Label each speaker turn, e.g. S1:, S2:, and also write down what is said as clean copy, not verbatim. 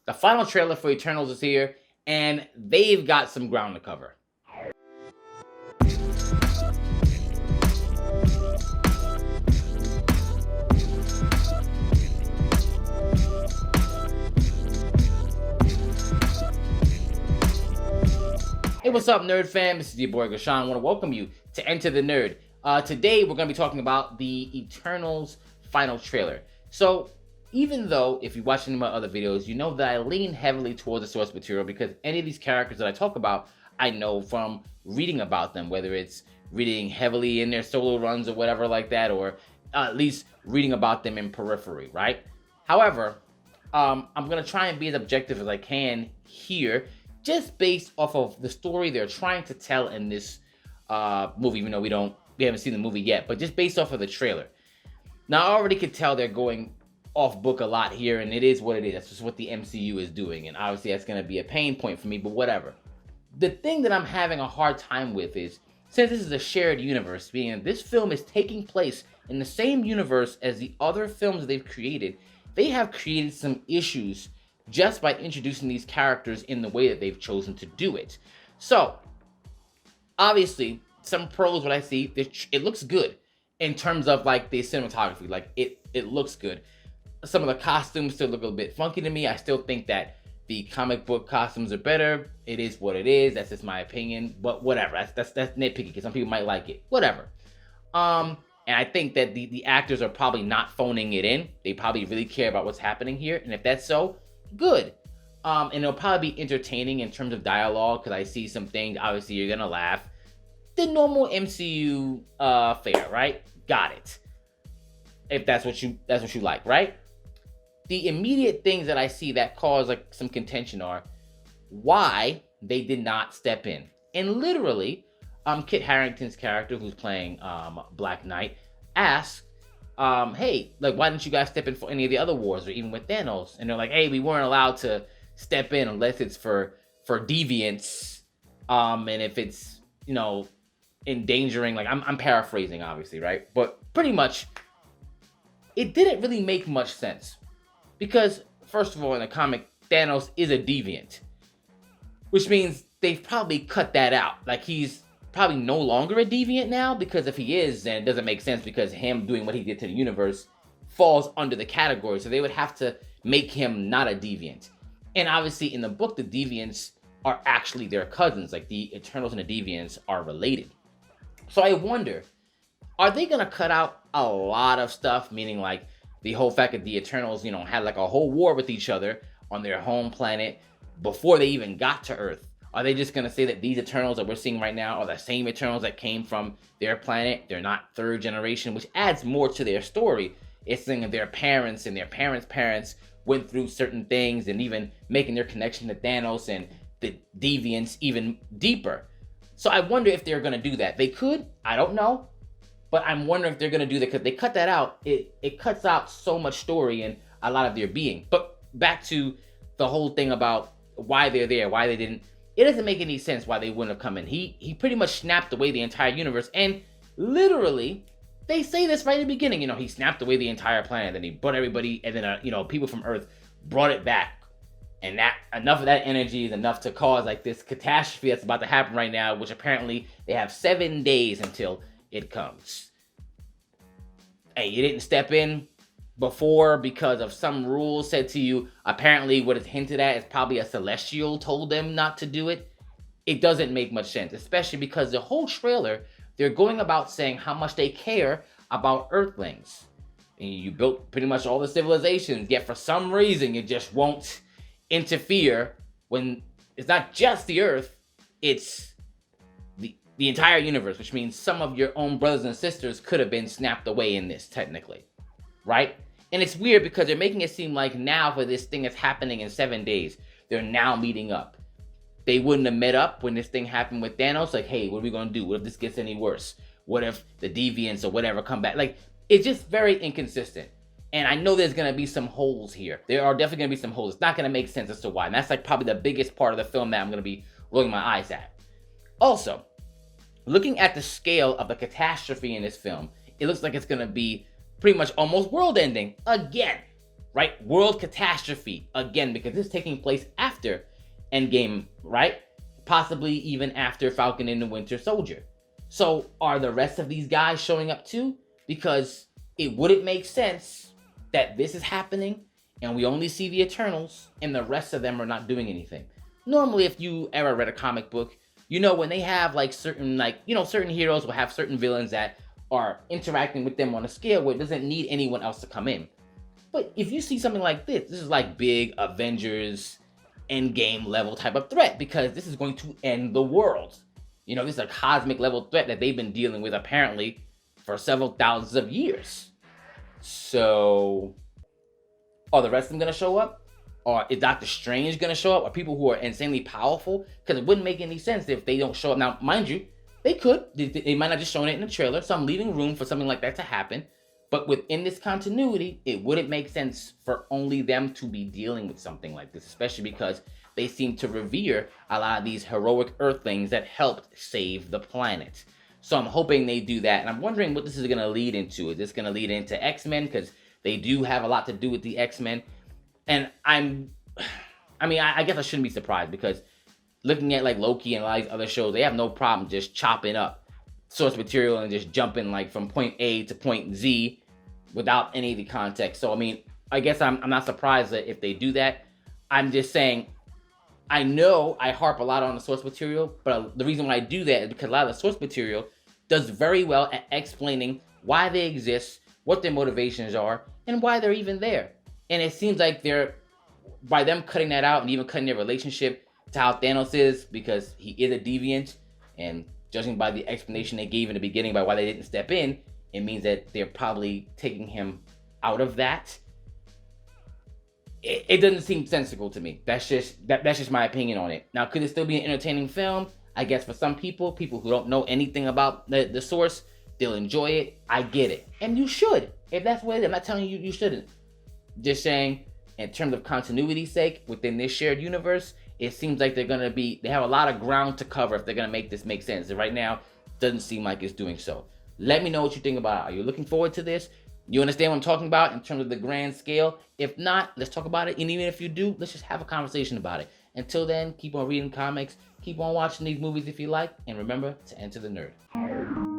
S1: The final trailer for Eternals is here, and they've got some ground to cover. Hey, what's up, Nerd fam? This is your boy Gashan. I want to welcome you to Enter the Nerd. Today, we're going to be talking about the Eternals final trailer. So, even though, if you watch any of my other videos, you know that I lean heavily towards the source material because any of these characters that I talk about, I know from reading about them, whether it's reading heavily in their solo runs or whatever like that, or at least reading about them in periphery, right? However, I'm going to try and be as objective as I can here, just based off of the story they're trying to tell in this movie, even though we haven't seen the movie yet, but just based off of the trailer. Now, I already could tell they're going off book a lot here, and it is what it is. That's just what the MCU is doing, and obviously that's going to be a pain point for me, but whatever. The thing that I'm having a hard time with is, since this is a shared universe, being this film is taking place in the same universe as the other films they've created, they have created some issues just by introducing these characters in the way that they've chosen to do it. So, obviously, some pros, what I see, it looks good in terms of like the cinematography. Like it looks good. Some of the costumes still look a little bit funky to me. I still think that the comic book costumes are better. It is what it is. That's just my opinion. But whatever. That's nitpicky because some people might like it. Whatever. And I think that the actors are probably not phoning it in. They probably really care about what's happening here. And if that's so, good. And it'll probably be entertaining in terms of dialogue because I see some things. Obviously, you're gonna laugh. The normal MCU fare, right? Got it. If that's what you like, right? The immediate things that I see that cause like some contention are why they did not step in. And literally, Kit Harington's character, who's playing Black Knight, asks, hey, like, why didn't you guys step in for any of the other wars or even with Thanos? And they're like, hey, we weren't allowed to step in unless it's for deviants, and if it's, you know, endangering, like, I'm paraphrasing, obviously, right? But pretty much, it didn't really make much sense. Because, first of all, in the comic, Thanos is a deviant. Which means they've probably cut that out. Like, he's probably no longer a deviant now, because if he is, then it doesn't make sense because him doing what he did to the universe falls under the category. So they would have to make him not a deviant. And obviously, in the book, the deviants are actually their cousins. Like, the Eternals and the deviants are related. So I wonder, are they going to cut out a lot of stuff? Meaning, like, the whole fact that the Eternals, you know, had like a whole war with each other on their home planet before they even got to Earth. Are they just going to say that these Eternals that we're seeing right now are the same Eternals that came from their planet? They're not third generation, which adds more to their story. It's saying that their parents and their parents' parents went through certain things and even making their connection to Thanos and the deviants even deeper. So I wonder if they're going to do that. They could. I don't know. But I'm wondering if they're going to do that because they cut that out. It cuts out so much story and a lot of their being. But back to the whole thing about why they're there, why they didn't. It doesn't make any sense why they wouldn't have come in. He pretty much snapped away the entire universe. And literally, they say this right at the beginning. You know, he snapped away the entire planet. Then he brought everybody, and then, you know, people from Earth brought it back. And that enough of that energy is enough to cause like this catastrophe that's about to happen right now, which apparently they have 7 days until it comes. Hey, you didn't step in before because of some rules said to you. Apparently what is hinted at is probably a Celestial told them not to do it. It doesn't make much sense, especially because the whole trailer, they're going about saying how much they care about Earthlings. And you built pretty much all the civilizations, yet for some reason you just won't interfere when it's not just the Earth, it's the entire universe, which means some of your own brothers and sisters could have been snapped away in this, technically, right? And it's weird because they're making it seem like now for this thing that's happening in 7 days, they're now meeting up. They wouldn't have met up when this thing happened with Thanos. Like, hey, what are we going to do? What if this gets any worse? What if the deviants or whatever come back? Like, it's just very inconsistent. And I know there's going to be some holes here. There are definitely going to be some holes. It's not going to make sense as to why. And that's like probably the biggest part of the film that I'm going to be rolling my eyes at. Also, looking at the scale of the catastrophe in this film, it looks like it's going to be pretty much almost world-ending again, right? World catastrophe again, because this is taking place after Endgame, right? Possibly even after Falcon and the Winter Soldier. So are the rest of these guys showing up too? Because it wouldn't make sense that this is happening and we only see the Eternals and the rest of them are not doing anything. Normally, if you ever read a comic book, you know when they have like certain certain heroes will have certain villains that are interacting with them on a scale where it doesn't need anyone else to come in. But if you see something like this is like big Avengers Endgame level type of threat, because this is going to end the world. This is a cosmic level threat that they've been dealing with apparently for several thousands of years. So, are the rest of them going to show up? Or is Doctor Strange going to show up? Or people who are insanely powerful? Because it wouldn't make any sense if they don't show up. Now, mind you, they could. They might not just shown it in the trailer, so I'm leaving room for something like that to happen. But within this continuity, it wouldn't make sense for only them to be dealing with something like this, especially because they seem to revere a lot of these heroic Earthlings that helped save the planet. So I'm hoping they do that, and I'm wondering what this is going to lead into. Is this going to lead into X-Men? Because they do have a lot to do with the X-Men. And I guess I shouldn't be surprised, because looking at like Loki and a lot of these other shows, they have no problem just chopping up source material and just jumping like from point A to point Z without any of the context. So I guess I'm not surprised that if they do that. I'm just saying, I know I harp a lot on the source material, but the reason why I do that is because a lot of the source material does very well at explaining why they exist, what their motivations are, and why they're even there. And it seems like by them cutting that out and even cutting their relationship to how Thanos is, because he is a deviant, and judging by the explanation they gave in the beginning by why they didn't step in, it means that they're probably taking him out of that. It doesn't seem sensible to me. That's just my opinion on it. Now, could it still be an entertaining film? I guess for some people who don't know anything about the source, they'll enjoy it. I get it. And you should. If that's what it is, I'm not telling you you shouldn't. Just saying, in terms of continuity's sake, within this shared universe, it seems like they have a lot of ground to cover if they're going to make this make sense. And right now, it doesn't seem like it's doing so. Let me know what you think about it. Are you looking forward to this? You understand what I'm talking about in terms of the grand scale? If not, let's talk about it. And even if you do, let's just have a conversation about it. Until then, keep on reading comics, keep on watching these movies if you like, and remember to enter the nerd.